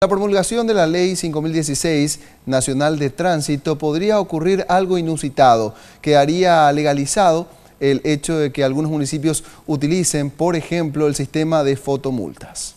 La promulgación de la Ley 5016 Nacional de Tránsito podría ocurrir algo inusitado, que haría legalizado el hecho de que algunos municipios utilicen, por ejemplo, el sistema de fotomultas.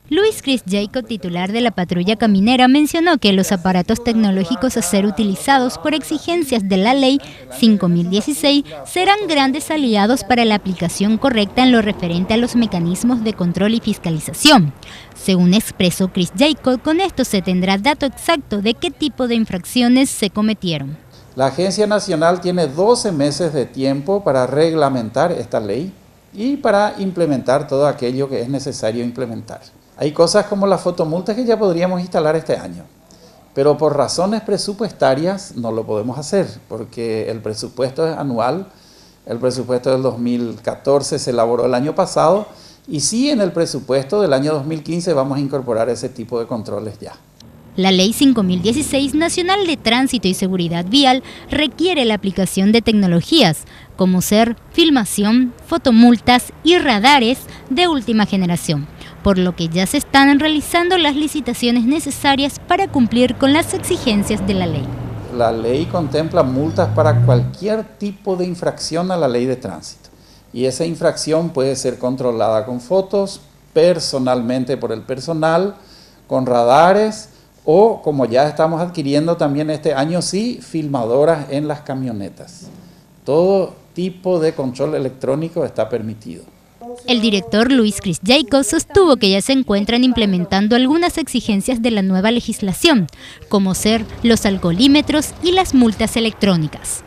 Luis Chris Jacob, titular de la patrulla caminera, mencionó que los aparatos tecnológicos a ser utilizados por exigencias de la Ley 5016 serán grandes aliados para la aplicación correcta en lo referente a los mecanismos de control y fiscalización. Según expresó Chris Jacob, con esto se tendrá dato exacto de qué tipo de infracciones se cometieron. La Agencia Nacional tiene 12 meses de tiempo para reglamentar esta ley y para implementar todo aquello que es necesario implementar. Hay cosas como las fotomultas que ya podríamos instalar este año, pero por razones presupuestarias no lo podemos hacer, porque el presupuesto es anual, el presupuesto del 2014 se elaboró el año pasado, y sí en el presupuesto del año 2015 vamos a incorporar ese tipo de controles ya. La Ley 5016 Nacional de Tránsito y Seguridad Vial requiere la aplicación de tecnologías, como ser filmación, fotomultas y radares de última generación, por lo que ya se están realizando las licitaciones necesarias para cumplir con las exigencias de la ley. La ley contempla multas para cualquier tipo de infracción a la ley de tránsito, y esa infracción puede ser controlada con fotos, personalmente por el personal, con radares, o como ya estamos adquiriendo también este año, sí, filmadoras en las camionetas. Todo tipo de control electrónico está permitido. El director Luis Chris Jacob sostuvo que ya se encuentran implementando algunas exigencias de la nueva legislación, como ser los alcoholímetros y las multas electrónicas.